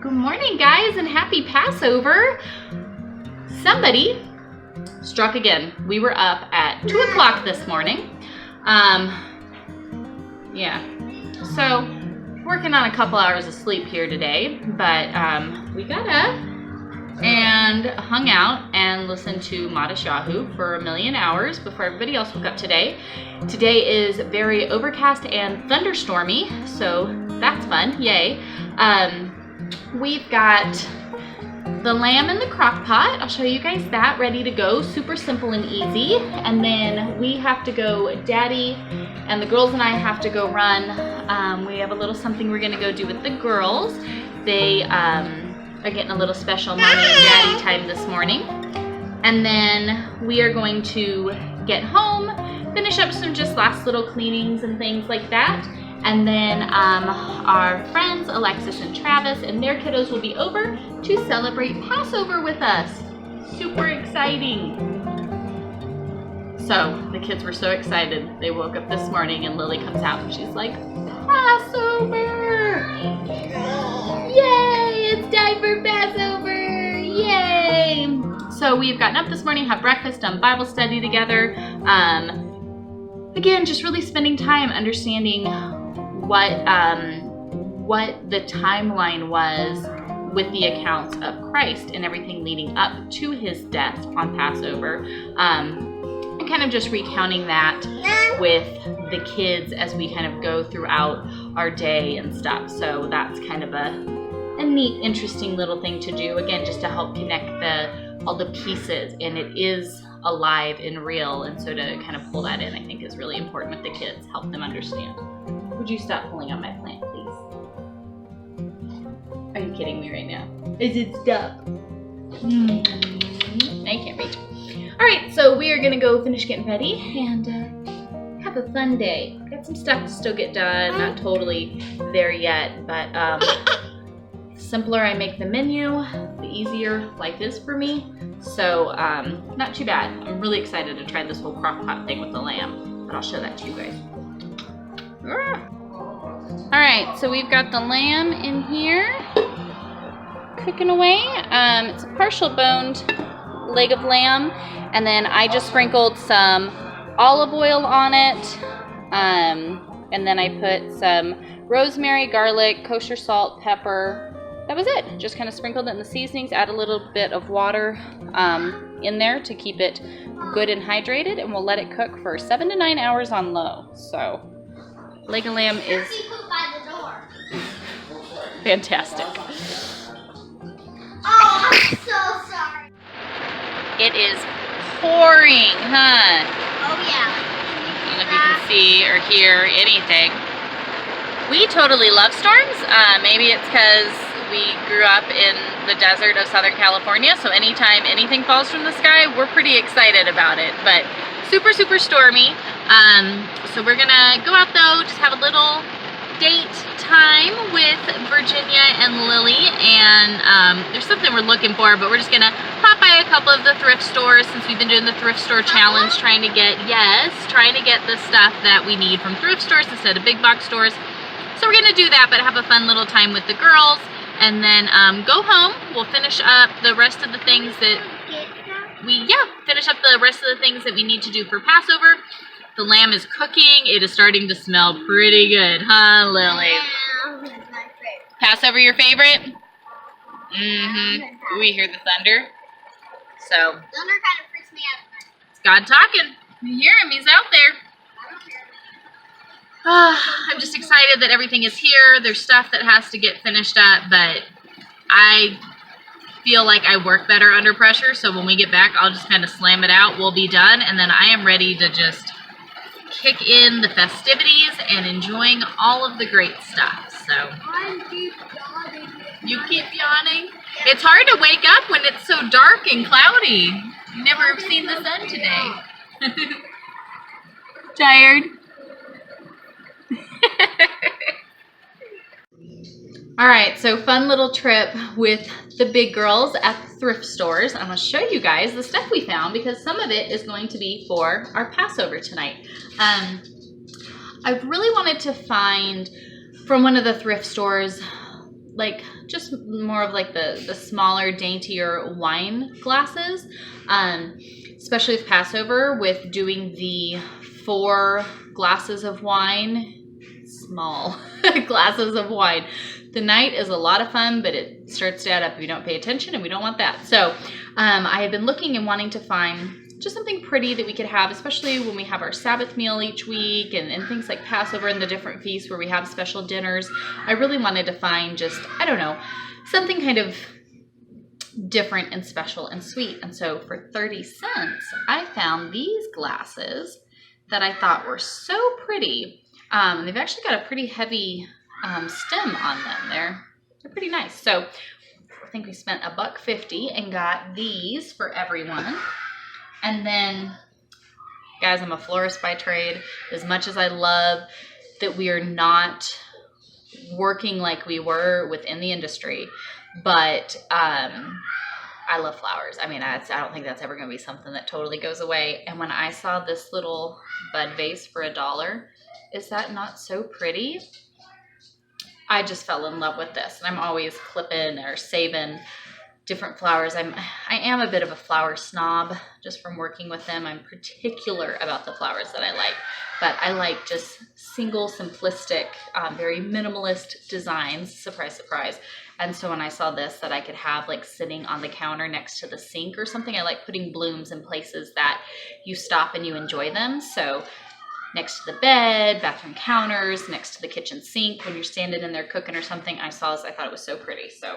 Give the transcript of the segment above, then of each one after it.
Good morning, guys, and happy Passover. Somebody struck again. We were up at 2 o'clock this morning. So working on a couple hours of sleep here today, but we got up and hung out and listened to Madashahu for 1,000,000 hours before everybody else woke up today. Today is very overcast and thunderstormy, so that's fun, yay. We've got the lamb in the crock pot. I'll show you guys that, ready to go, super simple and easy. And then we have to go, Daddy and the girls and I have to go run. We have a little something we're gonna go do with the girls. They are getting a little special mommy and daddy time this morning. And then we are going to get home, finish up some just last little cleanings and things like that. And then our friends, Alexis and Travis, and their kiddos will be over to celebrate Passover with us. Super exciting. So the kids were so excited. They woke up this morning and Lily comes out and she's like, Passover! Yay! It's time for Passover! Yay! So we've gotten up this morning, have breakfast, done Bible study together. Again, just really spending time understanding what the timeline was with the accounts of Christ and everything leading up to his death on Passover, and kind of just recounting that with the kids as we kind of go throughout our day and stuff. So that's kind of a neat, interesting little thing to do, again, just to help connect all the pieces, and it is alive and real, and so to kind of pull that in I think is really important with the kids, help them understand. Would you stop pulling on my plant, please? Are you kidding me right now? Is it stuck? I can't reach. Alright, so we are gonna go finish getting ready and have a fun day. Got some stuff to still get done, not totally there yet, but the simpler I make the menu, the easier life is for me. So not too bad. I'm really excited to try this whole crock pot thing with the lamb, but I'll show that to you guys. Alright, so we've got the lamb in here cooking away. It's a partial boned leg of lamb, and then I just sprinkled some olive oil on it, and then I put some rosemary, garlic, kosher salt, pepper. That was it. Just kind of sprinkled it in the seasonings, add a little bit of water in there to keep it good and hydrated, and we'll let it cook for 7 to 9 hours on low. So leg of lamb is fantastic. Oh, I'm so sorry. It is pouring, huh? Oh, yeah. I don't know if you can see or hear anything. We totally love storms. Maybe it's because we grew up in the desert of Southern California, so anytime anything falls from the sky, we're pretty excited about it. But super, super stormy. So we're gonna go out though, just have a little date time with Virginia and Lily, and there's something we're looking for, but we're just gonna pop by a couple of the thrift stores since we've been doing the thrift store challenge, trying to get the stuff that we need from thrift stores instead of big box stores. So we're gonna do that, but have a fun little time with the girls, and then go home. We'll finish up the rest of the things that we need to do for Passover. The lamb is cooking. It is starting to smell pretty good, huh, Lily? Yeah, it's my favorite. Passover your favorite? Mm-hmm. We hear the thunder. So, Thunder kind of freaks me out. it's God talking. You hear him. He's out there. I don't hear it. I'm just excited that everything is here. There's stuff that has to get finished up, but I feel like I work better under pressure, so when we get back, I'll just kind of slam it out. We'll be done, and then I am ready to just kick in the festivities and enjoying all of the great stuff. So you keep yawning. It's hard to wake up when it's so dark and cloudy. You never have seen the sun today. Tired? All right, so fun little trip with the big girls at the thrift stores. I'm going to show you guys the stuff we found because some of it is going to be for our Passover tonight. I really wanted to find from one of the thrift stores like just more of like the smaller, daintier wine glasses, especially with Passover, with doing the 4 glasses of wine, small glasses of wine. The night is a lot of fun, but it starts to add up if you don't pay attention, and we don't want that. So I had been looking and wanting to find just something pretty that we could have, especially when we have our Sabbath meal each week and things like Passover and the different feasts where we have special dinners. I really wanted to find just, I don't know, something kind of different and special and sweet. And so for 30 cents, I found these glasses that I thought were so pretty. And they've actually got a pretty heavy stem on them. They're pretty nice. So I think we spent $1.50 and got these for everyone. And then, guys, I'm a florist by trade. As much as I love that we are not working like we were within the industry, but I love flowers. I mean, I don't think that's ever going to be something that totally goes away. And when I saw this little bud vase for $1, is that not so pretty? I just fell in love with this, and I'm always clipping or saving different flowers. I am a bit of a flower snob just from working with them. I'm particular about the flowers that I like, but I like just single, simplistic, very minimalist designs. Surprise, surprise. And so when I saw this that I could have like sitting on the counter next to the sink or something, I like putting blooms in places that you stop and you enjoy them. So next to the bed, bathroom counters, next to the kitchen sink, when you're standing in there cooking or something. I saw this, I thought it was so pretty. So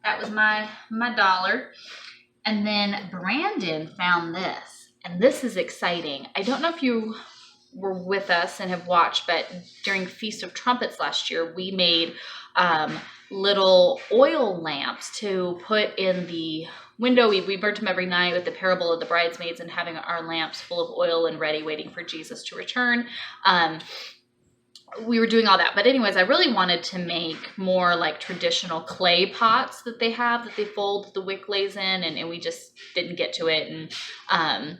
that was my $1. And then Brandon found this, and this is exciting. I don't know if you were with us and have watched, but during Feast of Trumpets last year, we made little oil lamps to put in the window. We burnt them every night with the parable of the bridesmaids and having our lamps full of oil and ready, waiting for Jesus to return. We were doing all that. But anyways, I really wanted to make more like traditional clay pots that they have, that they fold the wick lays in, and we just didn't get to it, and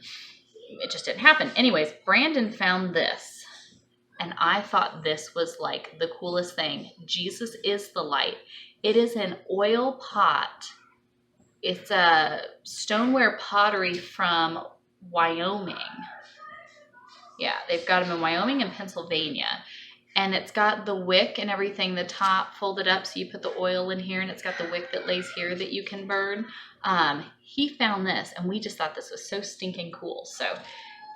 it just didn't happen. Anyways, Brandon found this, and I thought this was like the coolest thing. Jesus is the light. It is an oil pot. It's a stoneware pottery from Wyoming. Yeah, they've got them in Wyoming and Pennsylvania. And it's got the wick and everything, the top folded up, so you put the oil in here, and it's got the wick that lays here that you can burn. He found this, and we just thought this was so stinking cool. So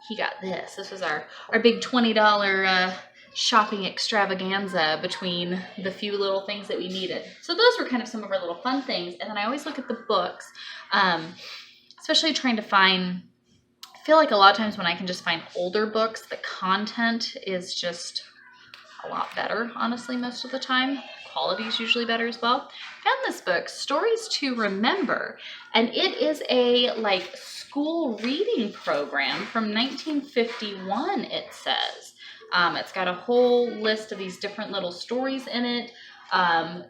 he got this. This was our big $20 shopping extravaganza between the few little things that we needed. So those were kind of some of our little fun things. And then I always look at the books, especially trying to find, I feel like a lot of times when I can just find older books, the content is just a lot better, honestly, most of the time. Quality is usually better as well. Found this book, Stories to Remember, and it is a like school reading program from 1951, it says. It's got a whole list of these different little stories in it,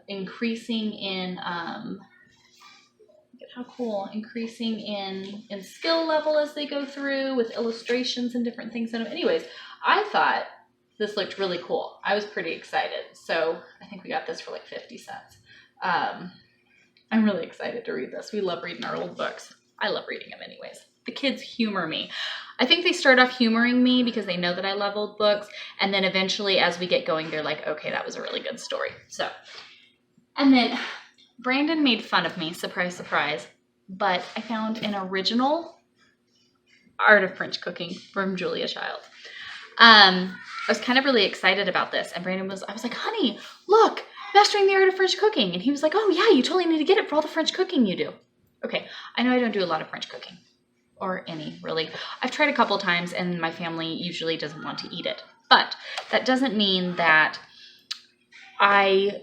increasing in, look at how cool, increasing in skill level as they go through with illustrations and different things in them. Anyways, I thought this looked really cool. I was pretty excited. So I think we got this for like 50 cents. I'm really excited to read this. We love reading our old books. I love reading them anyways. The kids humor me. I think they start off humoring me because they know that I love old books. And then eventually as we get going, they're like, okay, that was a really good story. So, and then Brandon made fun of me, surprise, surprise. But I found an original Art of French Cooking from Julia Childs. I was kind of really excited about this, and Brandon I was like, honey, look, Mastering the Art of French Cooking. And he was like, oh yeah, you totally need to get it for all the French cooking you do. Okay, I know I don't do a lot of French cooking, or any, really. I've tried a couple times, and my family usually doesn't want to eat it. But that doesn't mean that I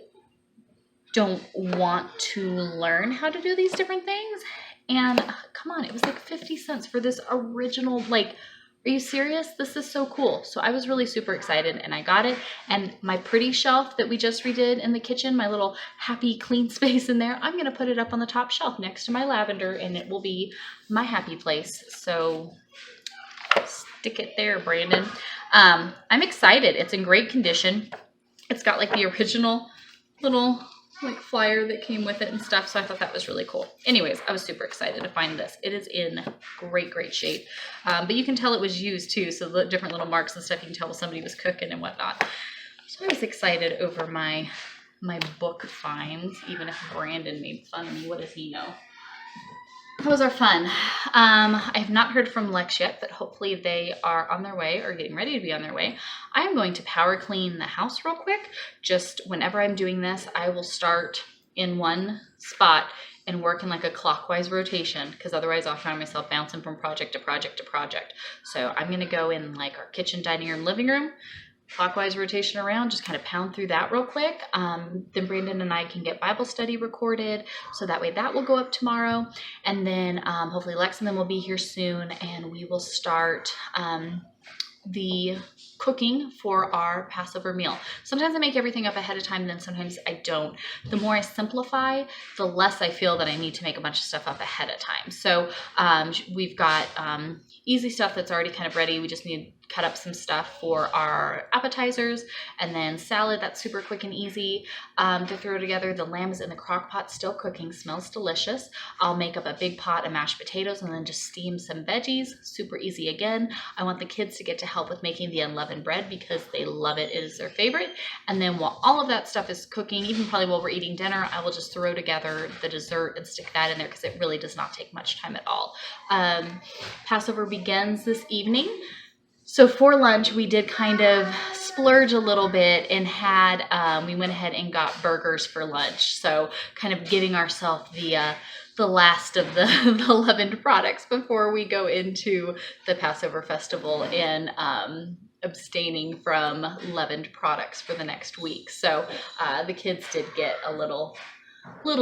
don't want to learn how to do these different things. And come on, it was like 50 cents for this original, like, are you serious? This is so cool. So I was really super excited, and I got it. And my pretty shelf that we just redid in the kitchen, my little happy clean space in there, I'm going to put it up on the top shelf next to my lavender, and it will be my happy place. So stick it there, Brandon. I'm excited. It's in great condition. It's got like the original little like flyer that came with it and stuff. So I thought that was really cool. Anyways, I was super excited to find this. It is in great shape. But you can tell it was used too. So the different little marks and stuff, you can tell somebody was cooking and whatnot. So I was excited over my book finds, even if Brandon made fun of me. What does he know? How was our fun? I have not heard from Lex yet, but hopefully they are on their way or getting ready to be on their way. I'm going to power clean the house real quick. Just whenever I'm doing this, I will start in one spot and work in like a clockwise rotation, because otherwise I'll find myself bouncing from project to project to project. So I'm going to go in like our kitchen, dining room, living room, clockwise rotation around, just kind of pound through that real quick. Then Brandon and I can get Bible study recorded, so that way that will go up tomorrow. And then hopefully Lex and them will be here soon, and we will start the cooking for our Passover meal. Sometimes I make everything up ahead of time, and then sometimes I don't. The more I simplify, the less I feel that I need to make a bunch of stuff up ahead of time. So we've got easy stuff that's already kind of ready. We just need to cut up some stuff for our appetizers, and then salad that's super quick and easy to throw together. The lamb is in the crock pot still cooking, smells delicious. I'll make up a big pot of mashed potatoes and then just steam some veggies, super easy again. I want the kids to get to help with making the unleavened bread because they love it. It is their favorite. And then while all of that stuff is cooking, even probably while we're eating dinner, I will just throw together the dessert and stick that in there because it really does not take much time at all. Passover begins this evening. So for lunch, we did kind of splurge a little bit and had, we went ahead and got burgers for lunch. So kind of giving ourselves the last of the leavened products before we go into the Passover festival and abstaining from leavened products for the next week. So the kids did get a little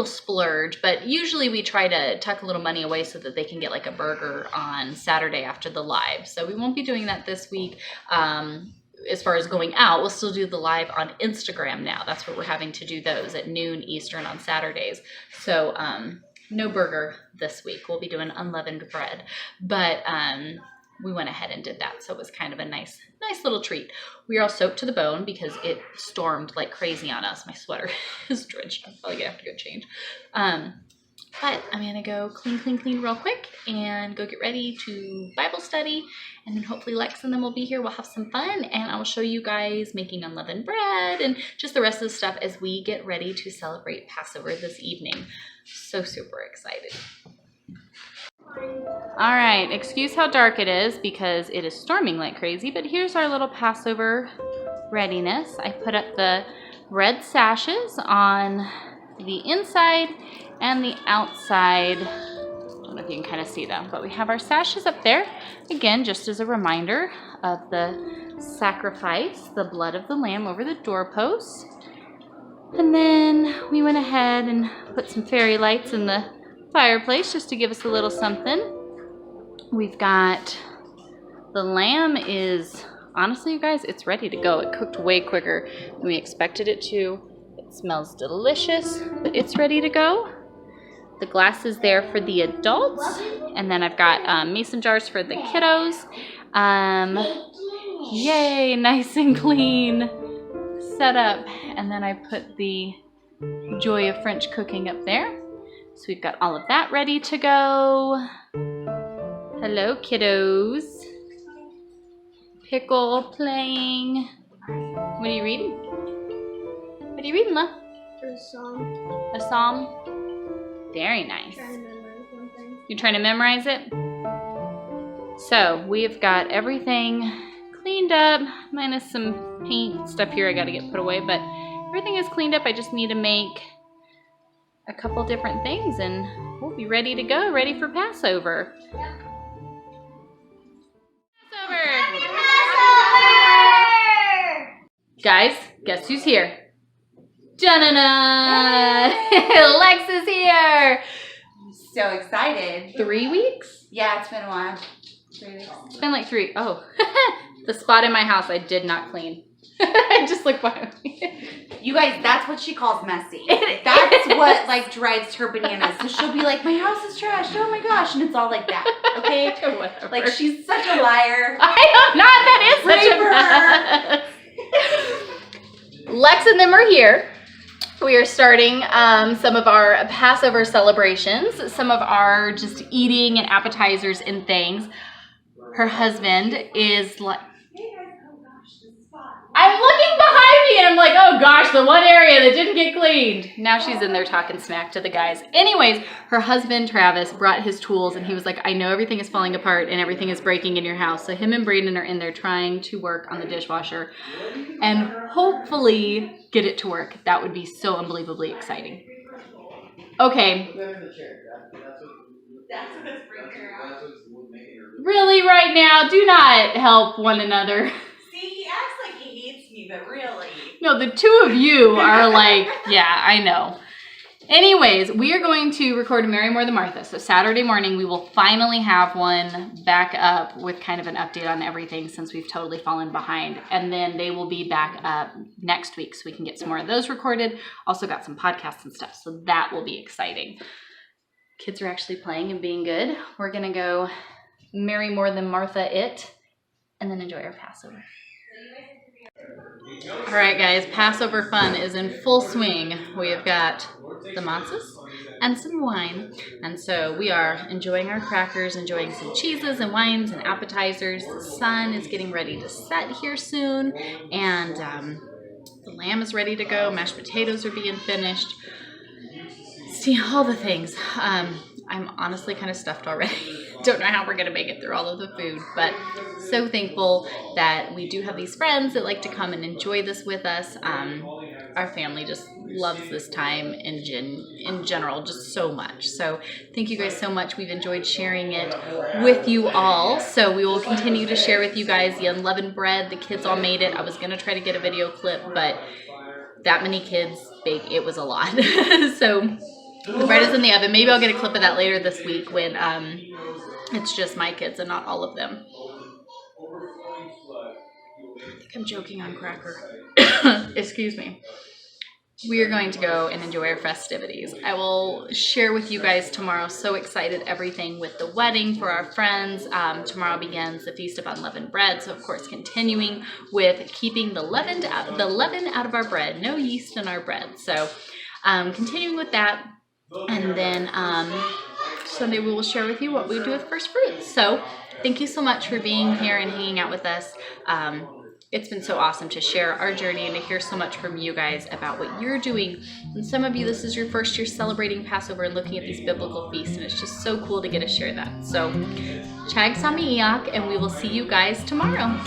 splurge, but usually we try to tuck a little money away so that they can get like a burger on Saturday after the live. So we won't be doing that this week. As far as going out, we'll still do the live on Instagram now. That's what we're having to do those at noon Eastern on Saturdays. So no burger this week. We'll be doing unleavened bread, but we went ahead and did that. So it was kind of a nice little treat. We are all soaked to the bone because it stormed like crazy on us. My sweater is drenched. I'm probably gonna have to go change. But I'm gonna go clean real quick and go get ready to Bible study. And then hopefully Lex and them will be here. We'll have some fun, and I will show you guys making unleavened bread and just the rest of the stuff as we get ready to celebrate Passover this evening. So super excited. All right, excuse how dark it is because it is storming like crazy, but here's our little Passover readiness. I put up the red sashes on the inside and the outside. I don't know if you can kind of see them, but we have our sashes up there. Again, just as a reminder of the sacrifice, the blood of the lamb over the doorposts. And then we went ahead and put some fairy lights in the fireplace just to give us a little something. We've got the lamb is, honestly you guys, it's ready to go. It cooked way quicker than we expected it to. It smells delicious, but it's ready to go. The glass is there for the adults, and then I've got mason jars for the kiddos. Yay, nice and clean set up. And then I put the Joy of French Cooking up there. So we've got all of that ready to go. Hello, kiddos. Pickle playing. What are you reading? What are you reading, love? A song. A psalm? Very nice. Trying to memorize one thing. You're trying to memorize it? So we've got everything cleaned up, minus some paint stuff here I gotta get put away, but everything is cleaned up. I just need to make a couple different things and we'll be ready to go, ready for Passover. Yep. Passover! Passover! Guys, guess who's here? Da-na-na! Lex is here! So excited. 3 weeks? Yeah, it's been a while. 3 weeks. It's been like 3. Oh, the spot in my house I did not clean. I just looked behind me. You guys, that's what she calls messy. That's what like drives her bananas. So she'll be like, my house is trashed. Oh my gosh. And it's all like that. Okay? Whatever. Like she's such a liar. I am not. That is such a mess. Lex and them are here. We are starting some of our Passover celebrations, some of our just eating and appetizers and things. Her husband is like, I'm looking behind me and I'm like, oh gosh, the one area that didn't get cleaned. Now she's in there talking smack to the guys. Anyways, her husband, Travis, brought his tools and he was like, I know everything is falling apart and everything is breaking in your house. So him and Braden are in there trying to work on the dishwasher and hopefully get it to work. That would be so unbelievably exciting. Okay. Really, right now, do not help one another. See, he acts like he hates me, but really. No, the two of you are like, yeah, I know. Anyways, we are going to record a Mary More Than Martha. So Saturday morning, we will finally have one back up with kind of an update on everything since we've totally fallen behind. And then they will be back up next week so we can get some more of those recorded. Also got some podcasts and stuff, so that will be exciting. Kids are actually playing and being good. We're going to go Mary More Than Martha it and then enjoy our Passover. All right, guys, Passover fun is in full swing. We have got the matzahs and some wine. And so we are enjoying our crackers, enjoying some cheeses and wines and appetizers. The sun is getting ready to set here soon. And the lamb is ready to go. Mashed potatoes are being finished. See, all the things. I'm honestly kind of stuffed already. Don't know how we're going to make it through all of the food, but so thankful that we do have these friends that like to come and enjoy this with us. Our family just loves this time in general, just so much. So thank you guys so much. We've enjoyed sharing it with you all. So we will continue to share with you guys the unleavened bread. The kids all made it. I was going to try to get a video clip, but that many kids bake, it was a lot. So the bread is in the oven. Maybe I'll get a clip of that later this week when it's just my kids and not all of them. I think I'm joking on Cracker. Excuse me. We are going to go and enjoy our festivities. I will share with you guys tomorrow. So excited, everything with the wedding for our friends. Tomorrow begins the Feast of Unleavened Bread. So of course, continuing with keeping the leaven out of our bread. No yeast in our bread. So continuing with that. And then Sunday we will share with you what we do with first fruits. So thank you so much for being here and hanging out with us. It's been so awesome to share our journey and to hear so much from you guys about what you're doing. And some of you, this is your first year celebrating Passover and looking at these biblical feasts, and it's just so cool to get to share that. So Chag, Sameach, and we will see you guys tomorrow.